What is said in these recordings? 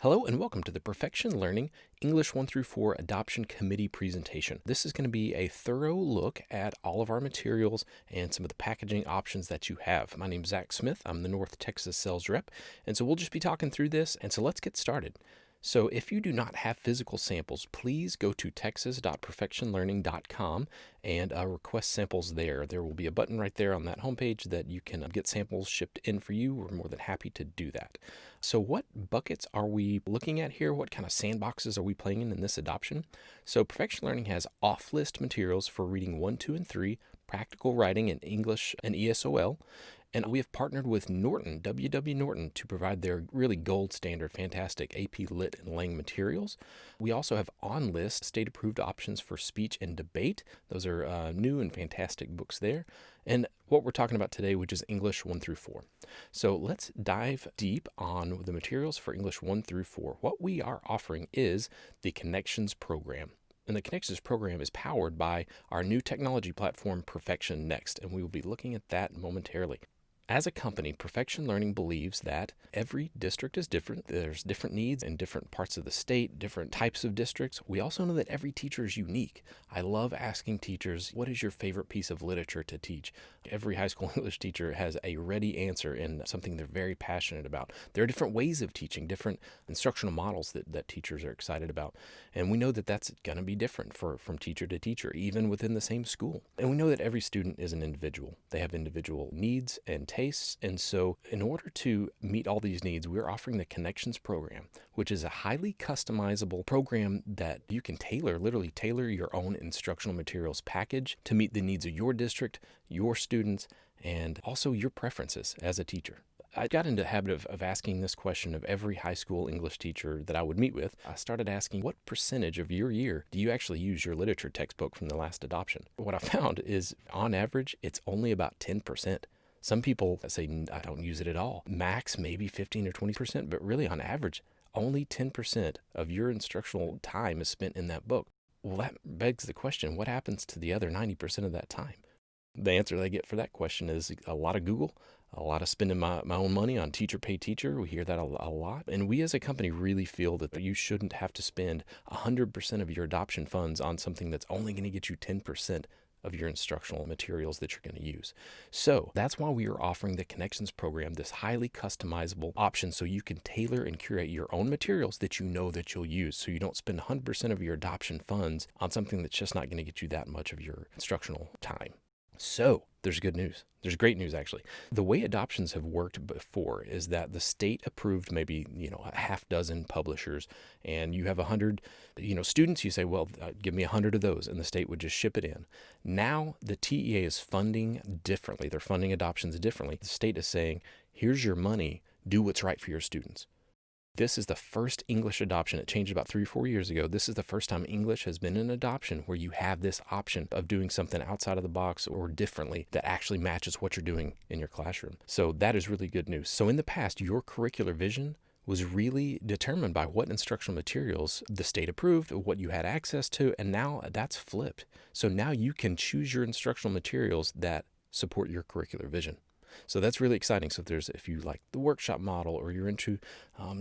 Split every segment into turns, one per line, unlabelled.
Hello and welcome to the Perfection Learning English 1 through 4 Adoption Committee presentation. This is going to be a thorough look at all of our materials and some of the packaging options that you have. My name is Zach Smith. I'm the North Texas sales rep, and so we'll just be talking through this. And so let's get started. So if you do not have physical samples, please go to texas.perfectionlearning.com and request samples there. There will be a button right there on that homepage that you can get samples shipped in for you. We're more than happy to do that. So what buckets are we looking at here? What kind of sandboxes are we playing in this adoption? So Perfection Learning has off-list materials for reading 1, 2, and 3, practical writing in English and ESOL. And we have partnered with Norton, W.W. Norton, to provide their really gold standard, fantastic AP Lit and Lang materials. We also have on-list state-approved options for speech and debate. Those are new and fantastic books there. And what we're talking about today, which is English 1 through 4. So let's dive deep on the materials for English 1 through 4. What we are offering is the Connections program. And the Connections program is powered by our new technology platform, Perfection Next, and we will be looking at that momentarily. As a company, Perfection Learning believes that every district is different. There's different needs in different parts of the state, different types of districts. We also know that every teacher is unique. I love asking teachers, what is your favorite piece of literature to teach? Every high school English teacher has a ready answer in something they're very passionate about. There are different ways of teaching, different instructional models that teachers are excited about. And we know that that's going to be different from teacher to teacher, even within the same school. And we know that every student is an individual. They have individual needs and tastes. And so in order to meet all these needs, we're offering the Connections program, which is a highly customizable program that you can literally tailor your own instructional materials package to meet the needs of your district, your students, and also your preferences as a teacher. I got into the habit of asking this question of every high school English teacher that I would meet with. I started asking, what percentage of your year do you actually use your literature textbook from the last adoption? What I found is, on average, it's only about 10%. Some people say, I don't use it at all. Max, maybe 15 or 20%, but really on average, only 10% of your instructional time is spent in that book. Well, that begs the question, what happens to the other 90% of that time? The answer they get for that question is a lot of Google, a lot of spending my own money on teacher pay teacher. We hear that a lot. And we as a company really feel that you shouldn't have to spend 100% of your adoption funds on something that's only going to get you 10% of your instructional materials that you're going to use. So that's why we are offering the Connections program, this highly customizable option so you can tailor and curate your own materials that you know that you'll use. So you don't spend 100% of your adoption funds on something that's just not going to get you that much of your instructional time. So there's good news. There's great news, actually. The way adoptions have worked before is that the state approved maybe, a half dozen publishers, and you have 100, students. You say, well, give me 100 of those, and the state would just ship it in. Now the TEA is funding differently. They're funding adoptions differently. The state is saying, here's your money. Do what's right for your students. This is the first English adoption. It changed about 3 or 4 years ago. This is the first time English has been an adoption where you have this option of doing something outside of the box or differently that actually matches what you're doing in your classroom. So that is really good news. So in the past, your curricular vision was really determined by what instructional materials the state approved, what you had access to, and now that's flipped. So now you can choose your instructional materials that support your curricular vision. So that's really exciting. So if you like the workshop model or you're into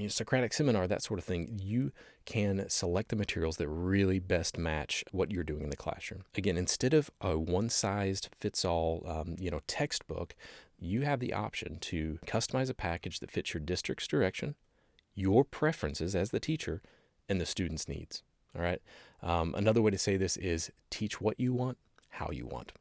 Socratic seminar, that sort of thing, you can select the materials that really best match what you're doing in the classroom. Again, instead of a one-size-fits-all, textbook, you have the option to customize a package that fits your district's direction, your preferences as the teacher, and the student's needs. All right. Another way to say this is teach what you want, how you want.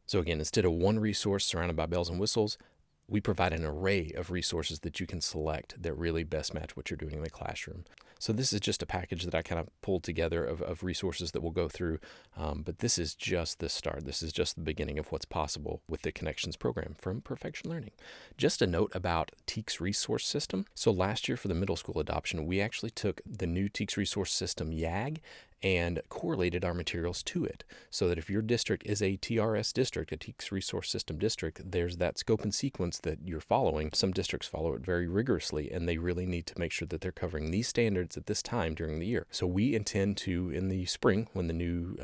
So again, instead of one resource surrounded by bells and whistles, we provide an array of resources that you can select that really best match what you're doing in the classroom. So this is just a package that I kind of pulled together of resources that we'll go through, but this is just the start. This is just the beginning of what's possible with the Connections program from Perfection Learning. Just a note about TEKS resource system. So last year for the middle school adoption, we actually took the new TEKS resource system YAG and correlated our materials to it, so that if your district is a TRS district, a TEKS Resource System district, there's that scope and sequence that you're following. Some districts follow it very rigorously, and they really need to make sure that they're covering these standards at this time during the year. So we intend to, in the spring, when the new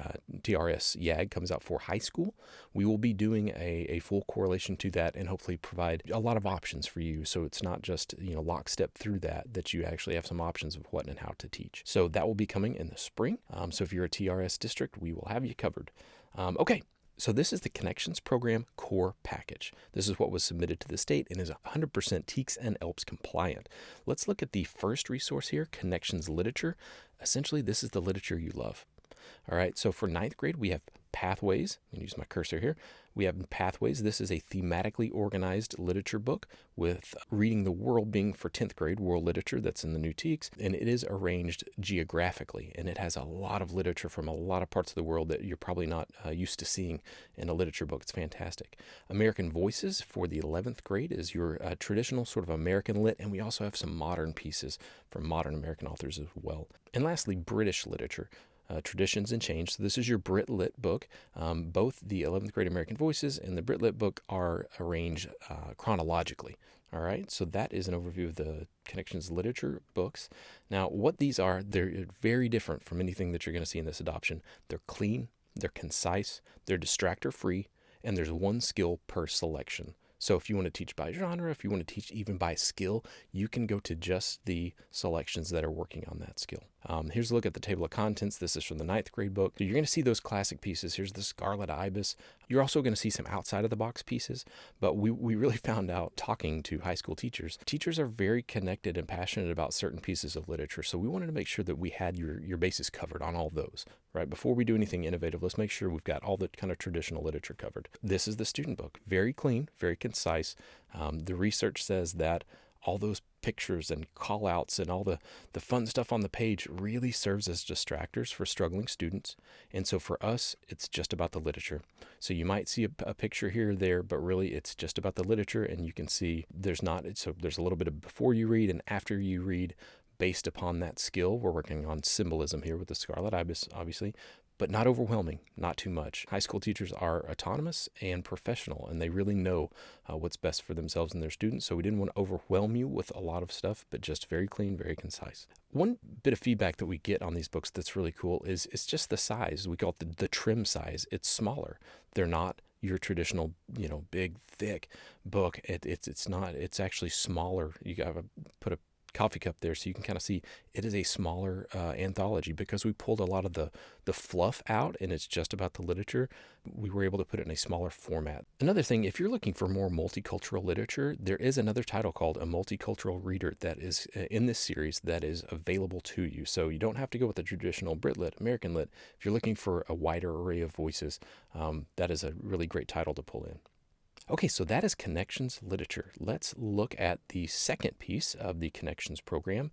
TRS YAG comes out for high school, we will be doing a full correlation to that and hopefully provide a lot of options for you. So it's not just, lockstep through that you actually have some options of what and how to teach. So that will be coming in the spring. So if you're a TRS district, we will have you covered. Okay. So this is the Connections Program Core Package. This is what was submitted to the state and is 100% TEKS and ELPS compliant. Let's look at the first resource here, Connections Literature. Essentially, this is the literature you love. All right, so for 9th grade, we have Pathways. I'm going to use my cursor here. We have Pathways. This is a thematically organized literature book with Reading the World being for 10th grade, world literature that's in the new TEKS, and it is arranged geographically, and it has a lot of literature from a lot of parts of the world that you're probably not used to seeing in a literature book. It's fantastic. American Voices for the 11th grade is your traditional sort of American lit, and we also have some modern pieces from modern American authors as well. And lastly, British literature. Traditions and Change. So this is your Brit Lit book. Both the 11th grade American Voices and the Brit Lit book are arranged chronologically. All right, so that is an overview of the Connections Literature books. Now, what these are, they're very different from anything that you're going to see in this adoption. They're clean, they're concise, they're distractor-free, and there's one skill per selection. So if you want to teach by genre, if you want to teach even by skill, you can go to just the selections that are working on that skill. Here's a look at the table of contents. This is from the 9th grade book. So you're going to see those classic pieces. Here's the Scarlet Ibis. You're also going to see some outside of the box pieces, but we really found out talking to high school teachers. Teachers are very connected and passionate about certain pieces of literature. So we wanted to make sure that we had your bases covered on all those, right? Before we do anything innovative, let's make sure we've got all the kind of traditional literature covered. This is the student book. Very clean, very concise. The research says that all those pictures and call outs and all the fun stuff on the page really serves as distractors for struggling students. And so for us, it's just about the literature. So you might see a picture here or there, but really it's just about the literature. And you can see there's a little bit of before you read and after you read based upon that skill. We're working on symbolism here with the Scarlet Ibis, obviously, but not overwhelming, not too much. High school teachers are autonomous and professional, and they really know what's best for themselves and their students. So we didn't want to overwhelm you with a lot of stuff, but just very clean, very concise. One bit of feedback that we get on these books that's really cool is it's just the size. We call it the trim size. It's smaller. They're not your traditional, big, thick book. It's not. It's actually smaller. You got to put a coffee cup there so you can kind of see it is a smaller anthology because we pulled a lot of the fluff out and it's just about the literature. We were able to put it in a smaller format. Another thing, if you're looking for more multicultural literature, there is another title called A Multicultural Reader that is in this series that is available to you. So you don't have to go with the traditional Brit Lit, American Lit. If you're looking for a wider array of voices, that is a really great title to pull in. Okay, so that is Connections Literature. Let's look at the second piece of the Connections program,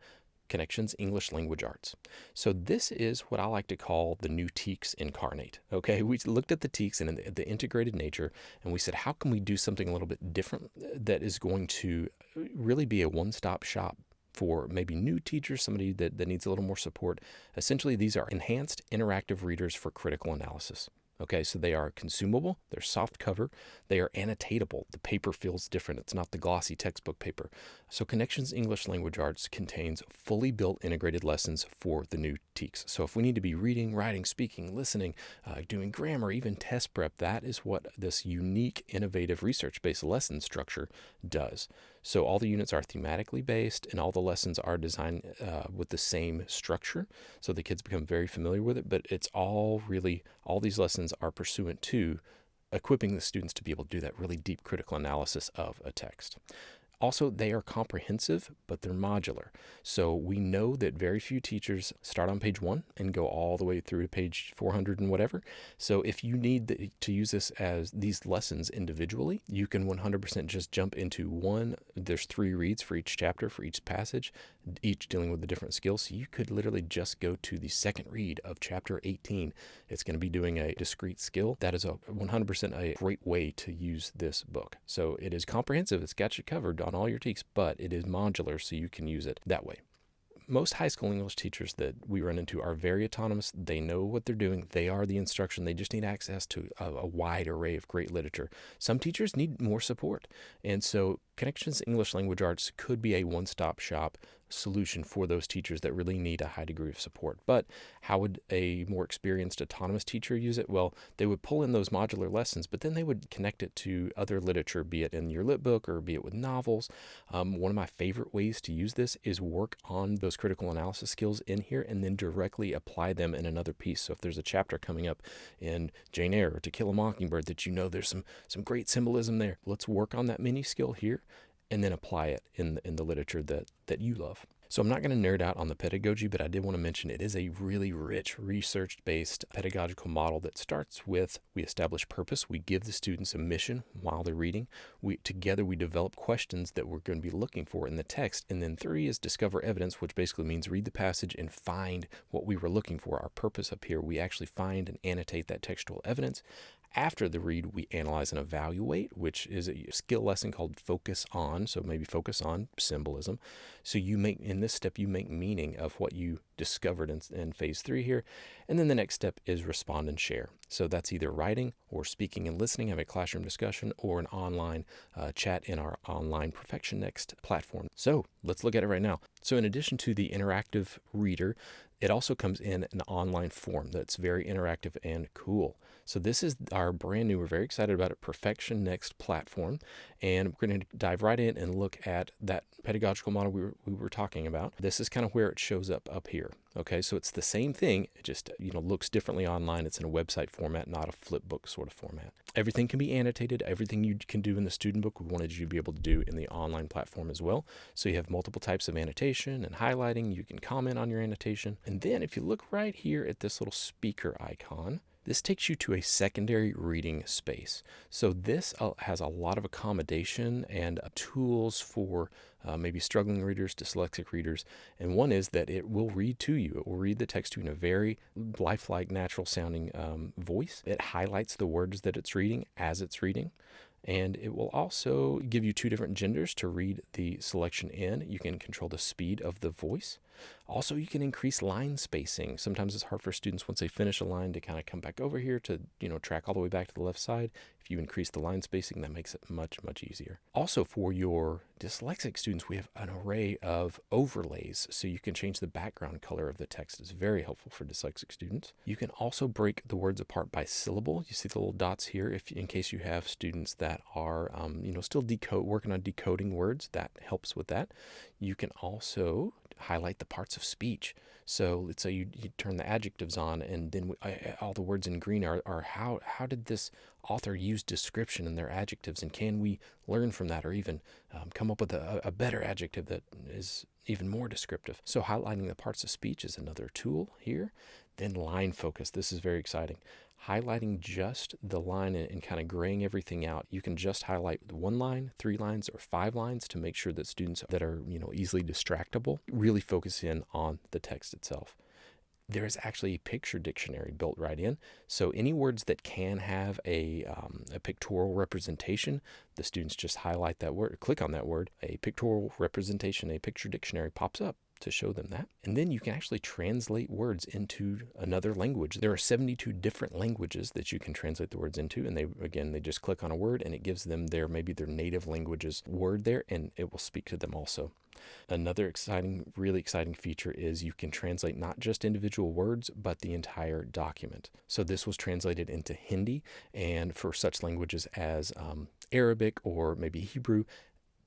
Connections English Language Arts. So this is what I like to call the new TEKS incarnate. Okay, we looked at the TEKS and the integrated nature, and we said, how can we do something a little bit different that is going to really be a one-stop shop for maybe new teachers, somebody that needs a little more support. Essentially, these are enhanced interactive readers for critical analysis. Okay, so they are consumable, they're soft cover, they are annotatable. The paper feels different. It's not the glossy textbook paper. So Connections English Language Arts contains fully built integrated lessons for the new TEKS. So if we need to be reading, writing, speaking, listening, doing grammar, even test prep, that is what this unique, innovative, research-based lesson structure does. So all the units are thematically based and all the lessons are designed with the same structure. So the kids become very familiar with it, but it's all these lessons are pursuant to equipping the students to be able to do that really deep critical analysis of a text. Also, they are comprehensive, but they're modular. So we know that very few teachers start on page 1 and go all the way through to page 400 and whatever. So if you need to use this as these lessons individually, you can 100% just jump into one. There's 3 reads for each chapter, for each passage, each dealing with a different skill. So you could literally just go to the second read of chapter 18. It's going to be doing a discrete skill. That is 100% a great way to use this book. So it is comprehensive. It's got you covered on all your TEKS, but it is modular, so you can use it that way. most high school English teachers that we run into are very autonomous. They know what they're doing. They are the instruction. They just need access to a wide array of great literature. Some teachers need more support. And so Connections English Language Arts could be a one-stop shop solution for those teachers that really need a high degree of support. But how would a more experienced autonomous teacher use it? Well, they would pull in those modular lessons, but then they would connect it to other literature, be it in your lit book or be it with novels. One of my favorite ways to use this is work on those critical analysis skills in here and then directly apply them in another piece. So if there's a chapter coming up in Jane Eyre or To Kill a Mockingbird that there's some great symbolism there, let's work on that mini skill here and then apply it in the literature that you love. So I'm not going to nerd out on the pedagogy, but I did want to mention it is a really rich research-based pedagogical model that starts with we establish purpose. We give the students a mission while they're reading. Together we develop questions that we're going to be looking for in the text. And then 3 is discover evidence, which basically means read the passage and find what we were looking for. Our purpose up here, we actually find and annotate that textual evidence. After the read, we analyze and evaluate, which is a skill lesson called focus on. So maybe focus on symbolism. So in this step, you make meaning of what you discovered in phase 3 here. And then the next step is respond and share. So that's either writing or speaking and listening, have a classroom discussion, or an online chat in our online Perfection Next platform. So let's look at it right now. So in addition to the interactive reader, it also comes in an online form that's very interactive and cool. So this is our brand new, we're very excited about it, Perfection Next platform. And we're going to dive right in and look at that pedagogical model we were talking about. This is kind of where it shows up here. Okay, so it's the same thing. It just, looks differently online. It's in a website format, not a flip book sort of format. Everything can be annotated. Everything you can do in the student book, we wanted you to be able to do in the online platform as well. So you have multiple types of annotation and highlighting. You can comment on your annotation. And then if you look right here at this little speaker icon, this takes you to a secondary reading space. So this has a lot of accommodation and tools for maybe struggling readers, dyslexic readers. And one is that it will read to you. It will read the text to you in a very lifelike, natural sounding voice. It highlights the words that it's reading as it's reading. And it will also give you 2 different genders to read the selection in. You can control the speed of the voice. Also, you can increase line spacing. Sometimes it's hard for students once they finish a line to kind of come back over here to, track all the way back to the left side. If you increase the line spacing, that makes it much, much easier. Also, for your dyslexic students, we have an array of overlays. So you can change the background color of the text. It's very helpful for dyslexic students. You can also break the words apart by syllable. You see the little dots here. In case you have students that are, still working on decoding words, that helps with that. You can also highlight the parts of speech. So let's say you turn the adjectives on, and then all the words in green are how did this author use description in their adjectives, and can we learn from that, or even come up with a better adjective that is even more descriptive. So highlighting the parts of speech is another tool here. Then line focus. This is very exciting. Highlighting just the line and kind of graying everything out. You can just highlight 1 line, 3 lines, or 5 lines to make sure that students that are easily distractible really focus in on the text itself. There is actually a picture dictionary built right in. So any words that can have a pictorial representation, the students just highlight that word, click on that word, a pictorial representation, a picture dictionary pops up to show them that. And then you can actually translate words into another language. There are 72 different languages that you can translate the words into. And they just click on a word and it gives them maybe their native language's word there, and it will speak to them also. Another really exciting feature is you can translate not just individual words, but the entire document. So this was translated into Hindi, and for such languages as Arabic or maybe Hebrew,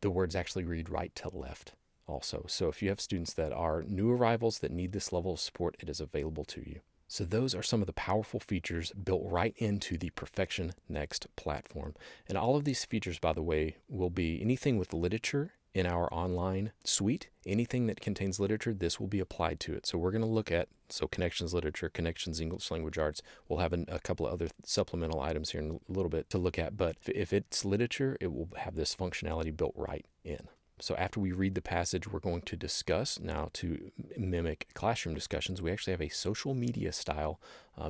the words actually read right to left also. So if you have students that are new arrivals that need this level of support, it is available to you. So those are some of the powerful features built right into the Perfection Next platform. And all of these features, by the way, will be anything with literature in our online suite. Anything that contains literature, this will be applied to it. So we're going to look at Connections Literature, Connections English Language Arts. We'll have a couple of other supplemental items here in a little bit to look at. But if it's literature, it will have this functionality built right in. So after we read the passage, we're going to discuss now to mimic classroom discussions. We actually have a social media style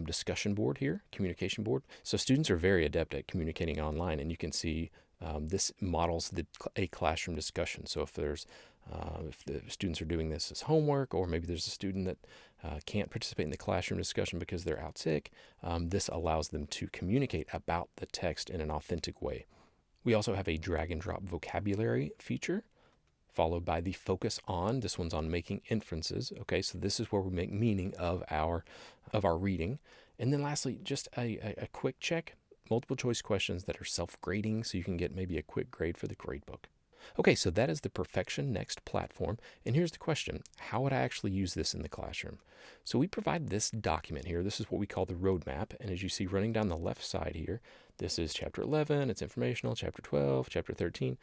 discussion board here, communication board. So students are very adept at communicating online, and you can see this models a classroom discussion. So if there's if the students are doing this as homework, or maybe there's a student that can't participate in the classroom discussion because they're out sick, this allows them to communicate about the text in an authentic way. We also have a drag and drop vocabulary feature, followed by the focus on. This one's on making inferences. Okay, so this is where we make meaning of our reading. And then lastly, just a quick check, multiple choice questions that are self-grading, so you can get maybe a quick grade for the gradebook. Okay, so that is the Perfection Next platform. And here's the question: how would I actually use this in the classroom? So we provide this document here. This is what we call the roadmap. And as you see running down the left side here, this is chapter 11, it's informational, chapter 12, chapter 13.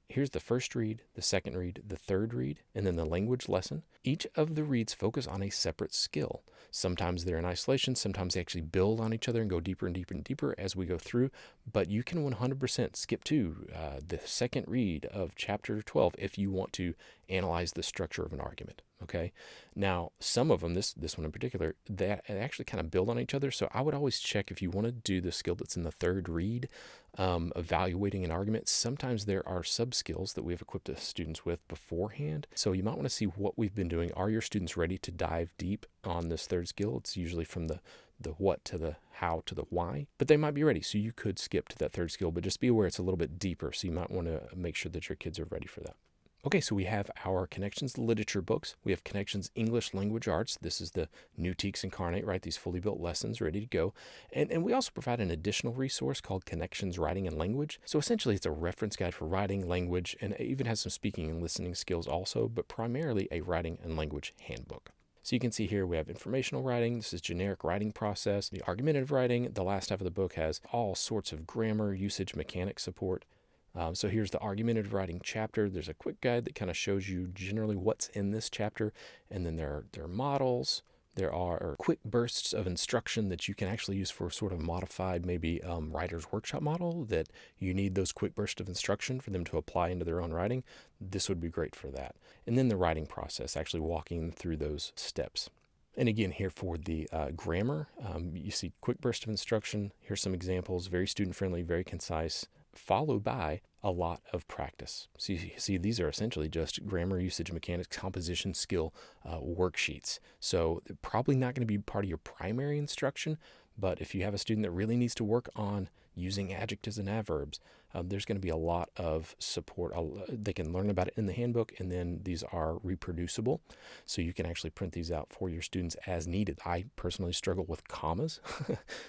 Here's the first read, the second read, the third read, and then the language lesson. Each of the reads focus on a separate skill. Sometimes they're in isolation, sometimes they actually build on each other and go deeper and deeper and deeper as we go through, but you can 100% skip to the second read of chapter 12 if you want to analyze the structure of an argument. Okay. Now, some of them, this one in particular, they actually kind of build on each other. So I would always check if you want to do the skill that's in the third read, evaluating an argument. Sometimes there are sub skills that we've equipped the students with beforehand. So you might want to see what we've been doing. Are your students ready to dive deep on this third skill? It's usually from the what to the how to the why, but they might be ready. So you could skip to that third skill, but just be aware it's a little bit deeper. So you might want to make sure that your kids are ready for that. Okay, so we have our Connections Literature books. We have Connections English Language Arts. This is the new TEKS Incarnate, right? These fully built lessons ready to go. And we also provide an additional resource called Connections Writing and Language. So essentially it's a reference guide for writing, language, and it even has some speaking and listening skills also, but primarily a writing and language handbook. So you can see here we have informational writing. This is generic writing process. The argumentative writing, the last half of the book, has all sorts of grammar, usage, mechanics support. So here's the argumentative writing chapter. There's a quick guide that kind of shows you generally what's in this chapter. And then there are models. There are quick bursts of instruction that you can actually use for sort of modified, maybe writer's workshop model, that you need those quick bursts of instruction for them to apply into their own writing. This would be great for that. And then the writing process, actually walking through those steps. And again, here for the grammar, you see quick burst of instruction. Here's some examples, very student-friendly, very concise, followed by a lot of practice. So you see, these are essentially just grammar, usage, mechanics, composition, skill worksheets. So they're probably not going to be part of your primary instruction, but if you have a student that really needs to work on using adjectives and adverbs, there's going to be a lot of support. They can learn about it in the handbook, and then these are reproducible. So you can actually print these out for your students as needed. I personally struggle with commas,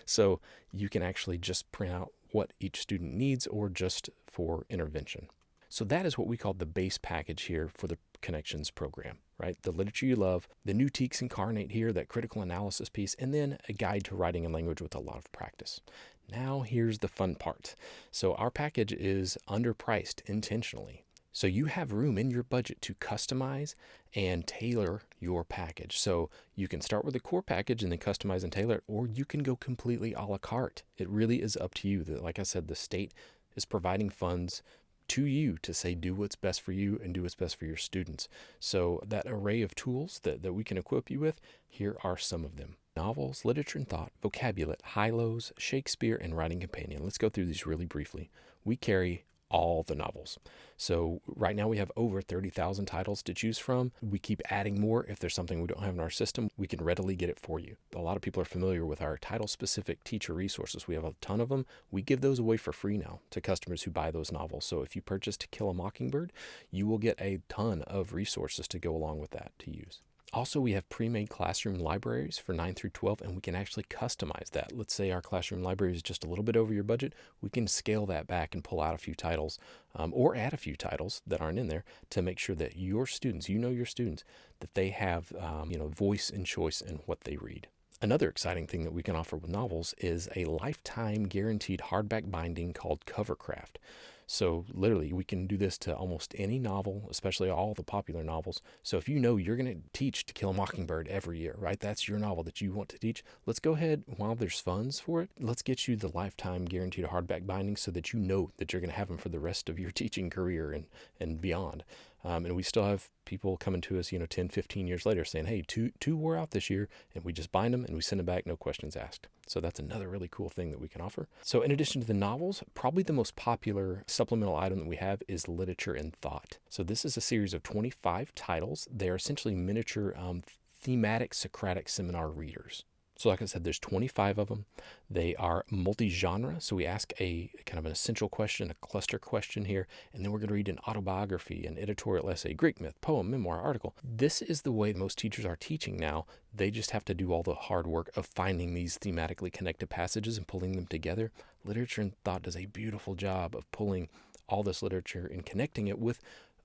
so you can actually just print out what each student needs or just for intervention. So that is what we call the base package here for the Connections program, right? The literature you love, the new TEKS Incarnate here, that critical analysis piece, and then a guide to writing and language with a lot of practice. Now here's the fun part. So our package is underpriced intentionally. So you have room in your budget to customize and tailor your package. So you can start with a core package and then customize and tailor it, or you can go completely a la carte. It really is up to you. Like I said, the state is providing funds to you to say, do what's best for you and do what's best for your students. So that array of tools that we can equip you with, here are some of them. Novels, literature and thought, vocabulate, high-lows, Shakespeare, and writing companion. Let's go through these really briefly. We carry all the novels. So right now we have over 30,000 titles to choose from. We keep adding more. If there's something we don't have in our system, we can readily get it for you. A lot of people are familiar with our title-specific teacher resources. We have a ton of them. We give those away for free now to customers who buy those novels. So if you purchase To Kill a Mockingbird, you will get a ton of resources to go along with that to use. Also, we have pre-made classroom libraries for 9 through 12, and we can actually customize that. Let's say our classroom library is just a little bit over your budget. We can scale that back and pull out a few titles or add a few titles that aren't in there to make sure that your students, your students, that they have voice and choice in what they read. Another exciting thing that we can offer with novels is a lifetime guaranteed hardback binding called Covercraft. So literally, we can do this to almost any novel, especially all the popular novels. So if you know you're going to teach To Kill a Mockingbird every year, right? That's your novel that you want to teach. Let's go ahead, while there's funds for it, let's get you the lifetime guaranteed hardback binding so that you know that you're going to have them for the rest of your teaching career and beyond. And we still have people coming to us, 10, 15 years later saying, hey, two were out this year, and we just bind them and we send them back, no questions asked. So that's another really cool thing that we can offer. So in addition to the novels, probably the most popular supplemental item that we have is Literature and Thought. So this is a series of 25 titles. They are essentially miniature thematic Socratic seminar readers. So like I said, there's 25 of them. They are multi-genre. So we ask a kind of an essential question, a cluster question here, and then we're going to read an autobiography, an editorial essay, Greek myth, poem, memoir, article. This is the way most teachers are teaching now. They just have to do all the hard work of finding these thematically connected passages and pulling them together. Literature and Thought does a beautiful job of pulling all this literature and connecting it with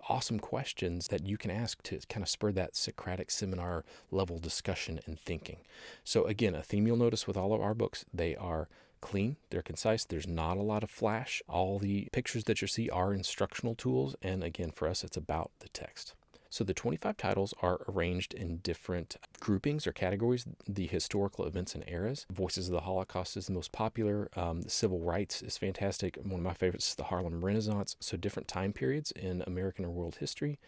awesome questions that you can ask to kind of spur that Socratic seminar level discussion and thinking. So again, a theme you'll notice with all of our books, they are clean, they're concise, there's not a lot of flash. All the pictures that you see are instructional tools, and again, for us, it's about the text. So the 25 titles are arranged in different groupings or categories. The historical events and eras. Voices of the Holocaust is the most popular. The civil rights is fantastic. One of my favorites is the Harlem Renaissance. So different time periods in American or world history.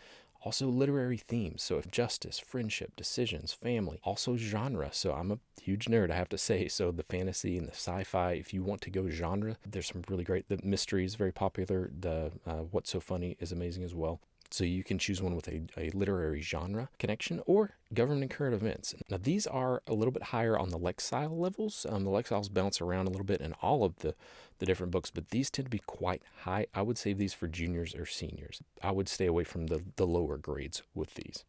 Also literary themes. So justice, friendship, decisions, family. Also genre. So I'm a huge nerd, I have to say. So the fantasy and the sci-fi, if you want to go genre, there's some really great. The mystery is very popular. The What's So Funny is amazing as well. So you can choose one with a literary genre connection or government and current events. Now these are a little bit higher on the Lexile levels. The Lexiles bounce around a little bit in all of the different books, but these tend to be quite high. I would save these for juniors or seniors. I would stay away from the lower grades with these.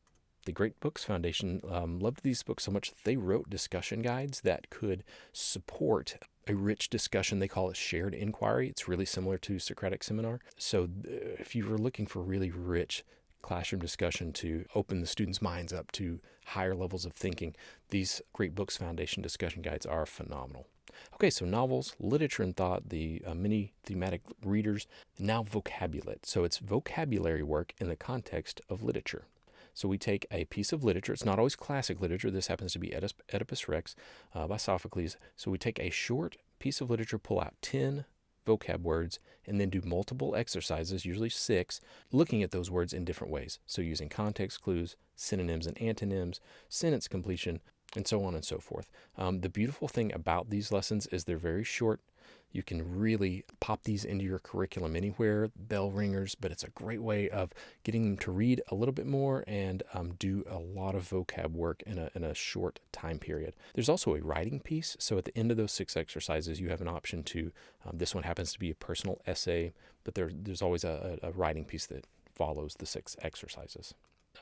The Great Books Foundation loved these books so much that they wrote discussion guides that could support a rich discussion. They call it shared inquiry. It's really similar to Socratic Seminar. So if you were looking for really rich classroom discussion to open the students' minds up to higher levels of thinking, these Great Books Foundation discussion guides are phenomenal. Okay, so novels, Literature and Thought, the mini thematic readers, now Vocabulate. So it's vocabulary work in the context of literature. So we take a piece of literature. It's not always classic literature. This happens to be Oedipus Rex by Sophocles. So we take a short piece of literature, pull out 10 vocab words, and then do multiple exercises, usually 6, looking at those words in different ways. So using context clues, synonyms and antonyms, sentence completion, and so on and so forth. The beautiful thing about these lessons is they're very short. You can really pop these into your curriculum anywhere, bell ringers, but it's a great way of getting them to read a little bit more and do a lot of vocab work in a short time period. There's also a writing piece. So at the end of those 6 exercises, you have an option to, this one happens to be a personal essay, but there's always a writing piece that follows the 6 exercises.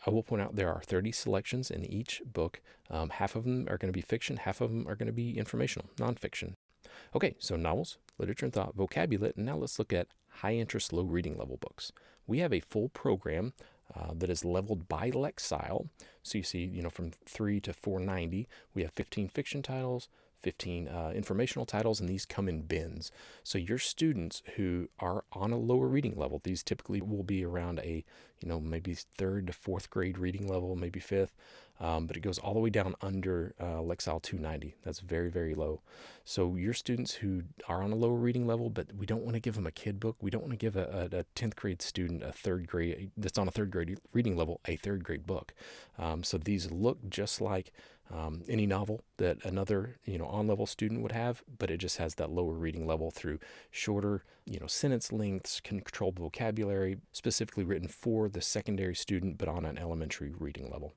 I will point out there are 30 selections in each book. Half of them are going to be fiction, half of them are going to be informational, nonfiction. Okay, so novels, Literature and Thought, Vocabulate, and now let's look at high-interest, low-reading level books. We have a full program that is leveled by Lexile. So you see, from 3 to 490, we have 15 fiction titles, 15 informational titles, and these come in bins. So your students who are on a lower reading level, these typically will be around a, maybe 3rd to 4th grade reading level, maybe 5th, but it goes all the way down under Lexile 290. That's very, very low. So your students who are on a lower reading level, but we don't want to give them a kid book. We don't want to give a 10th grade student that's on a 3rd grade reading level, a 3rd grade book. So these look just like any novel that another, on-level student would have, but it just has that lower reading level through shorter, sentence lengths, controlled vocabulary, specifically written for the secondary student, but on an elementary reading level.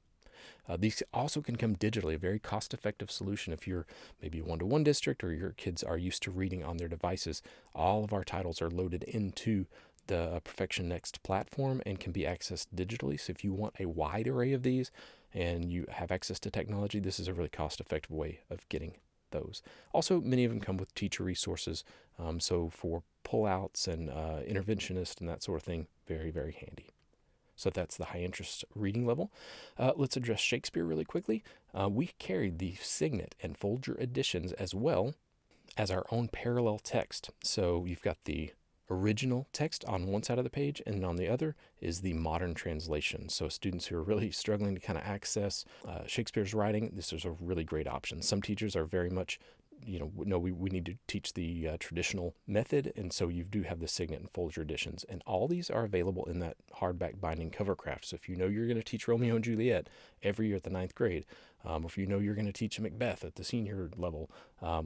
These also can come digitally, a very cost-effective solution if you're maybe a one-to-one district or your kids are used to reading on their devices. All of our titles are loaded into the Perfection Next platform and can be accessed digitally. So if you want a wide array of these and you have access to technology, this is a really cost-effective way of getting those. Also, many of them come with teacher resources. So for pullouts and interventionists and that sort of thing, very, very handy. So that's the high interest reading level. Let's address Shakespeare really quickly. We carried the Signet and Folger editions as well as our own parallel text. So you've got the original text on one side of the page, and on the other is the modern translation. So students who are really struggling to kind of access Shakespeare's writing, this is a really great option. Some teachers are very much no, we need to teach the traditional method. And so you do have the Signet and Folger editions. And all these are available in that hardback binding cover craft. So if you know you're going to teach Romeo and Juliet every year at the 9th grade, or if you know you're going to teach Macbeth at the senior level,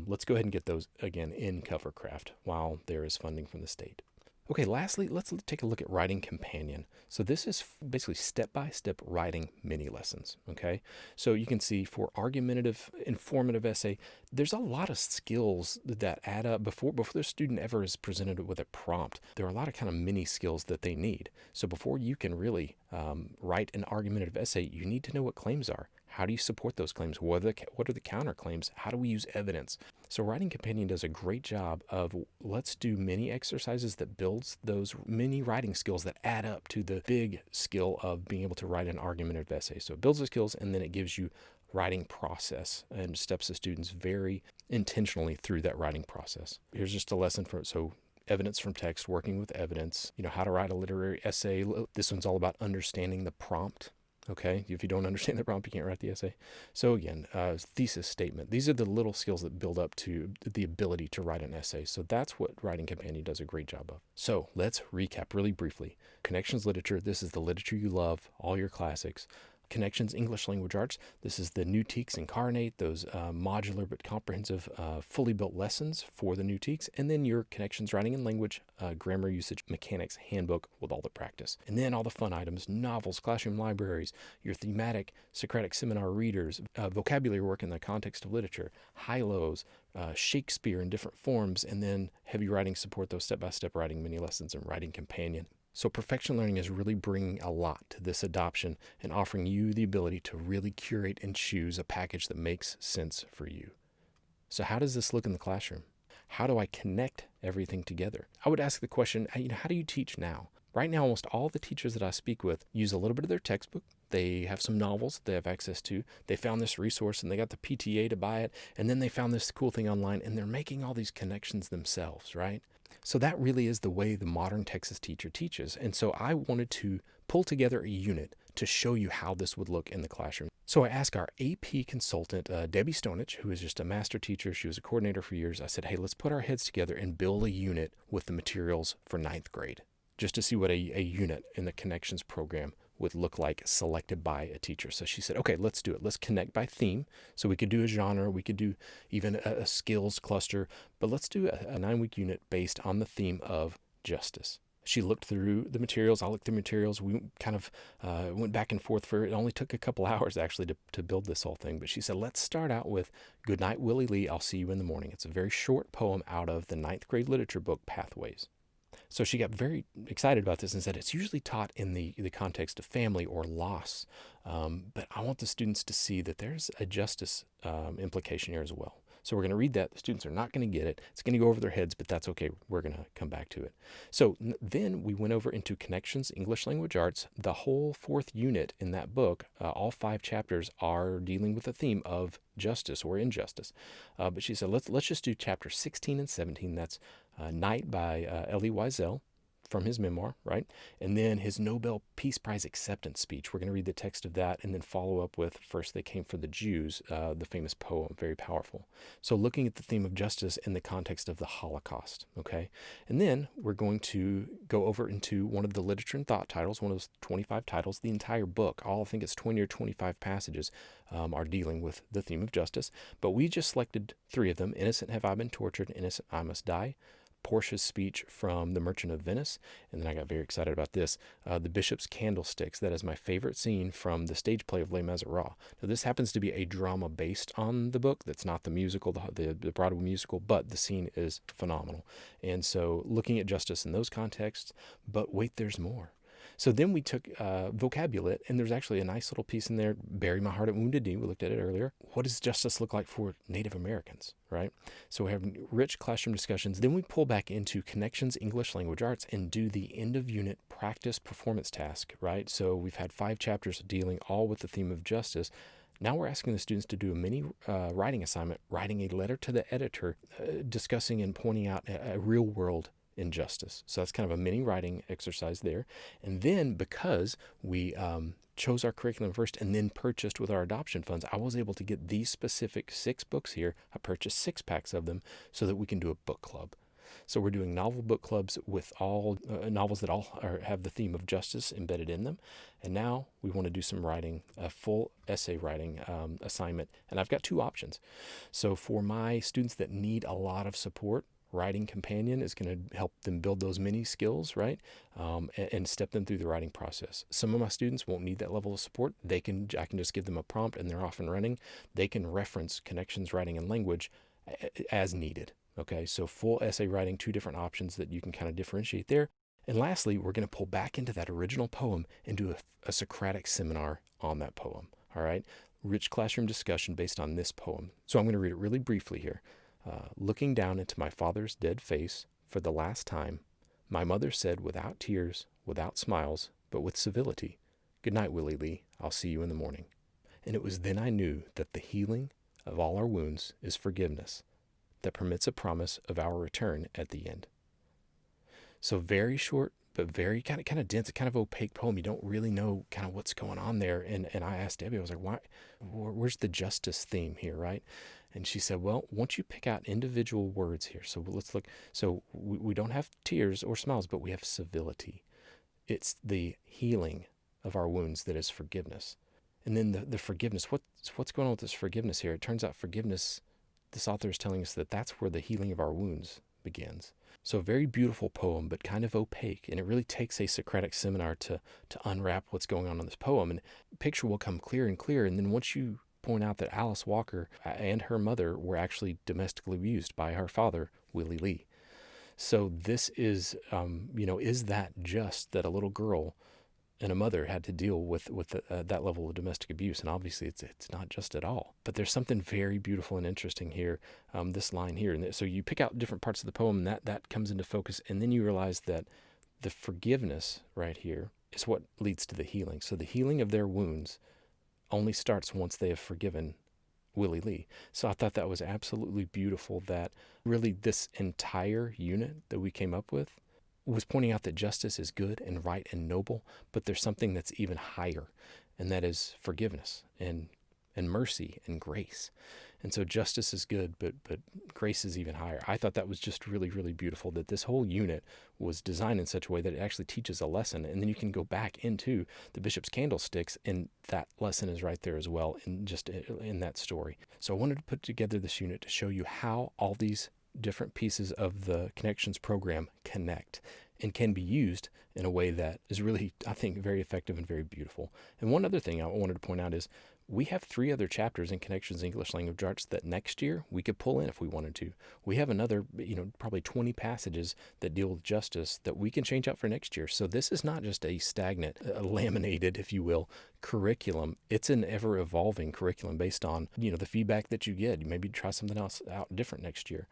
let's go ahead and get those, again, in cover craft while there is funding from the state. Okay, lastly, let's take a look at Writing Companion. So this is basically step-by-step writing mini lessons, okay? So you can see for argumentative, informative essay, there's a lot of skills that add up before the student ever is presented with a prompt. There are a lot of kind of mini skills that they need. So before you can really write an argumentative essay, you need to know what claims are. How do you support those claims? What are the counterclaims? How do we use evidence? So Writing Companion does a great job of let's do mini exercises that builds those mini writing skills that add up to the big skill of being able to write an argumentative essay. So it builds the skills, and then it gives you writing process and steps the students very intentionally through that writing process. Here's just a lesson for it. So evidence from text, working with evidence, how to write a literary essay. This one's all about understanding the prompt. Okay, if you don't understand the prompt, you can't write the essay. So again, thesis statement. These are the little skills that build up to the ability to write an essay. So that's what Writing Companion does a great job of. So let's recap really briefly. Connections Literature, this is the literature you love, all your classics. Connections English Language Arts, this is the Newteeks Incarnate, those modular but comprehensive fully built lessons for the Newteeks, and then your Connections Writing and Language Grammar Usage Mechanics Handbook with all the practice. And then all the fun items, novels, classroom libraries, your thematic Socratic seminar readers, vocabulary work in the context of literature, high-lows, Shakespeare in different forms, and then heavy writing support, those step-by-step writing mini lessons and Writing Companion. So Perfection Learning is really bringing a lot to this adoption and offering you the ability to really curate and choose a package that makes sense for you. So how does this look in the classroom? How do I connect everything together? I would ask the question, how do you teach now? Right now, almost all the teachers that I speak with use a little bit of their textbook. They have some novels they have access to. They found this resource and they got the PTA to buy it. And then they found this cool thing online and they're making all these connections themselves, right? So that really is the way the modern Texas teacher teaches. And so I wanted to pull together a unit to show you how this would look in the classroom. So I asked our AP consultant, Debbie Stonich, who is just a master teacher. She was a coordinator for years. I said, hey, let's put our heads together and build a unit with the materials for 9th grade, just to see what a unit in the Connections program would look like selected by a teacher. So she said, okay, let's do it. Let's connect by theme. So we could do a genre, we could do even a skills cluster, but let's do a 9-week unit based on the theme of justice. She looked through the materials. I looked through materials. We kind of went back and forth for it. It only took a couple hours actually to build this whole thing. But she said, let's start out with Good Night, Willie Lee, I'll See You in the Morning. It's a very short poem out of the 9th grade literature book, Pathways. So she got very excited about this and said it's usually taught in the context of family or loss. But I want the students to see that there's a justice implication here as well. So we're going to read that. The students are not going to get it. It's going to go over their heads, but that's okay. We're going to come back to it. So then we went over into Connections English Language Arts. The whole 4th unit in that book, all 5 chapters are dealing with the theme of justice or injustice. But she said, let's just do chapter 16 and 17. That's Night by Elie Wiesel from his memoir, right? And then his Nobel Peace Prize acceptance speech. We're going to read the text of that and then follow up with First They Came for the Jews, the famous poem, very powerful. So looking at the theme of justice in the context of the Holocaust, okay? And then we're going to go over into one of the literature and thought titles, one of those 25 titles. The entire book, I think it's 20 or 25 passages, are dealing with the theme of justice. But we just selected 3 of them. Innocent Have I Been Tortured, Innocent I Must Die, Portia's speech from The Merchant of Venice, and then I got very excited about this, the Bishop's Candlesticks. That is my favorite scene from the stage play of Les Miserables. Now this happens to be a drama based on the book. That's not the musical, the Broadway musical, but the scene is phenomenal. And so looking at justice in those contexts, but wait, there's more. So then we took Vocabulet, and there's actually a nice little piece in there, Bury My Heart at Wounded Knee. We looked at it earlier. What does justice look like for Native Americans, right? So we have rich classroom discussions. Then we pull back into Connections English Language Arts and do the end of unit practice performance task, right? So we've had 5 chapters dealing all with the theme of justice. Now we're asking the students to do a mini writing assignment, writing a letter to the editor, discussing and pointing out a real world in justice. So that's kind of a mini writing exercise there. And then because we chose our curriculum first and then purchased with our adoption funds, I was able to get these specific 6 books here. I purchased 6 packs of them so that we can do a book club. So we're doing novel book clubs with all novels that all have the theme of justice embedded in them. And now we want to do some writing, a full essay writing assignment. And I've got 2 options. So for my students that need a lot of support, Writing Companion is going to help them build those mini skills, right? And step them through the writing process. Some of my students won't need that level of support. I can just give them a prompt and they're off and running. They can reference connections, writing, and language as needed. Okay, so full essay writing, 2 different options that you can kind of differentiate there. And lastly, we're going to pull back into that original poem and do a Socratic seminar on that poem. All right, rich classroom discussion based on this poem. So I'm going to read it really briefly here. Looking down into my father's dead face for the last time, my mother said without tears, without smiles, but with civility, "Good night, Willie Lee. I'll see you in the morning." And it was then I knew that the healing of all our wounds is forgiveness that permits a promise of our return at the end. So very short, but very kind of dense, kind of opaque poem. You don't really know kind of what's going on there. And I asked Debbie, I was like, where's the justice theme here, right? And she said, well, once you pick out individual words here, so let's look. So we don't have tears or smiles, but we have civility. It's the healing of our wounds that is forgiveness. And then the forgiveness, what's going on with this forgiveness here? It turns out forgiveness, this author is telling us that that's where the healing of our wounds begins. So a very beautiful poem, but kind of opaque. And it really takes a Socratic seminar to unwrap what's going on in this poem. And the picture will come clearer and clearer. And then once you point out that Alice Walker and her mother were actually domestically abused by her father, Willie Lee. So this is, is that just that a little girl and a mother had to deal with that level of domestic abuse? And obviously it's not just at all. But there's something very beautiful and interesting here, this line here. And so you pick out different parts of the poem, and that comes into focus. And then you realize that the forgiveness right here is what leads to the healing. So the healing of their wounds only starts once they have forgiven Willie Lee. So I thought that was absolutely beautiful, that really this entire unit that we came up with was pointing out that justice is good and right and noble, but there's something that's even higher, and that is forgiveness and mercy and grace. And so justice is good, but grace is even higher. I thought that was just really, really beautiful, that this whole unit was designed in such a way that it actually teaches a lesson. And then you can go back into the Bishop's Candlesticks, and that lesson is right there as well, in that story. So I wanted to put together this unit to show you how all these different pieces of the Connections program connect and can be used in a way that is really, I think, very effective and very beautiful. And one other thing I wanted to point out is we have 3 other chapters in Connections English Language Arts that next year we could pull in if we wanted to. We have another, probably 20 passages that deal with justice that we can change out for next year. So this is not just a stagnant, laminated, if you will, curriculum. It's an ever-evolving curriculum based on, the feedback that you get. Maybe try something else out different next year.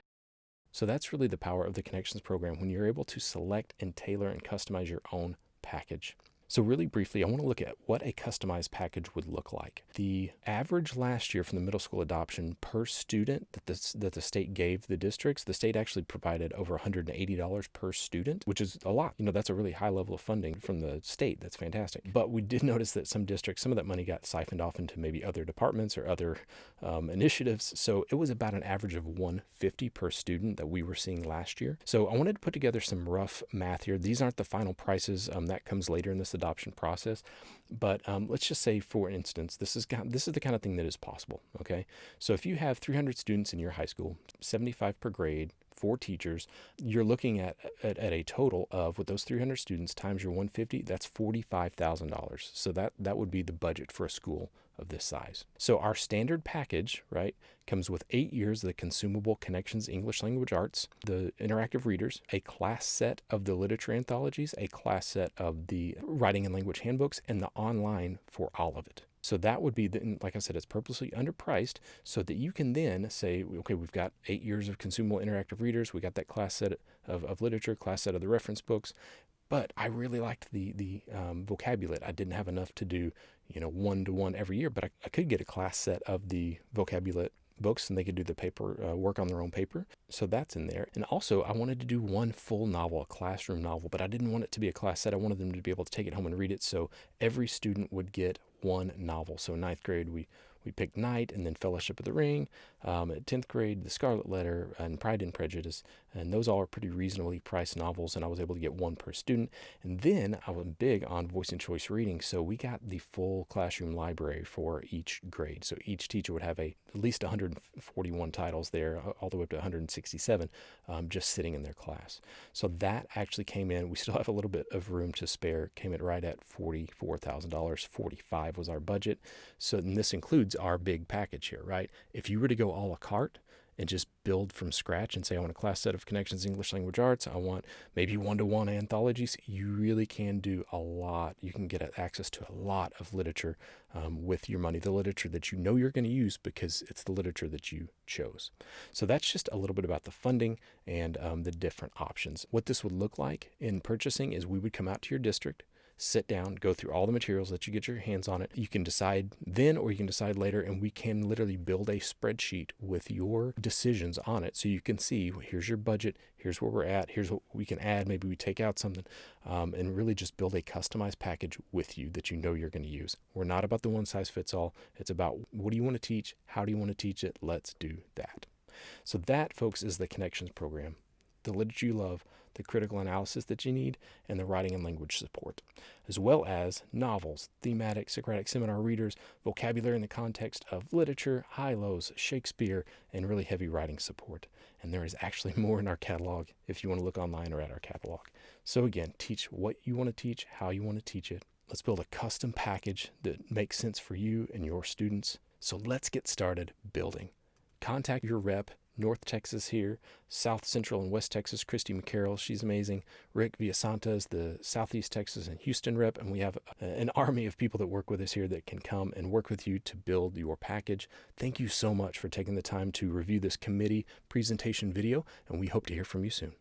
So that's really the power of the Connections program, when you're able to select and tailor and customize your own package. So really briefly, I want to look at what a customized package would look like. The average last year from the middle school adoption per student that the state gave the districts, the state actually provided over $180 per student, which is a lot. That's a really high level of funding from the state. That's fantastic. But we did notice that some districts, some of that money got siphoned off into maybe other departments or other initiatives. So it was about an average of $150 per student that we were seeing last year. So I wanted to put together some rough math here. These aren't the final prices. That comes later in this adoption process, but let's just say, for instance, this is the kind of thing that is possible. Okay, so if you have 300 students in your high school, 75 per grade, 4 teachers, you're looking at a total of, with those 300 students times your 150, that's $45,000. So that would be the budget for a school of this size. So our standard package, right, comes with 8 years of the consumable Connections English Language Arts, the interactive readers, a class set of the literature anthologies, a class set of the writing and language handbooks, and the online for all of it. So that would be, like I said, it's purposely underpriced so that you can then say, okay, we've got 8 years of consumable interactive readers. We got that class set of literature, class set of the reference books. But I really liked the vocabulary. I didn't have enough to do, 1-to-1 every year, but I could get a class set of the vocabulary books and they could do the paper work on their own paper. So that's in there. And also I wanted to do one full novel, a classroom novel, but I didn't want it to be a class set. I wanted them to be able to take it home and read it. So every student would get one novel. So in ninth grade, we picked Night, and then Fellowship of the Ring. At 10th grade, The Scarlet Letter and Pride and Prejudice. And those all are pretty reasonably priced novels, and I was able to get one per student. And then I was big on voice and choice reading, so we got the full classroom library for each grade. So each teacher would have at least 141 titles there, all the way up to 167, just sitting in their class. So that actually came in. We still have a little bit of room to spare. Came in right at $44,000. 45 was our budget. So and this includes our big package here, right? If you were to go a la carte and just build from scratch and say, I want a class set of Connections English Language Arts, I want maybe one-to-one anthologies, you really can do a lot. You can get access to a lot of literature with your money, the literature that you know you're going to use because it's the literature that you chose. So that's just a little bit about the funding and the different options. What this would look like in purchasing is we would come out to your district, sit down, go through all the materials, let you get your hands on it. You can decide then or you can decide later, and we can literally build a spreadsheet with your decisions on it so you can see, here's your budget, here's where we're at, here's what we can add, maybe we take out something, and really just build a customized package with you that you know you're going to use. We're not about the one size fits all. It's about what do you want to teach? How do you want to teach it? Let's do that. So that, folks, is the Connections program. The literature you love, the critical analysis that you need, and the writing and language support, as well as novels, thematic, Socratic seminar readers, vocabulary in the context of literature, high-lows, Shakespeare, and really heavy writing support. And there is actually more in our catalog if you want to look online or at our catalog. So again, teach what you want to teach, how you want to teach it. Let's build a custom package that makes sense for you and your students. So let's get started building. Contact your rep. North Texas here, South Central and West Texas, Christy McCarroll, she's amazing. Rick Villasanta is the Southeast Texas and Houston rep, and we have an army of people that work with us here that can come and work with you to build your package. Thank you so much for taking the time to review this committee presentation video, and we hope to hear from you soon.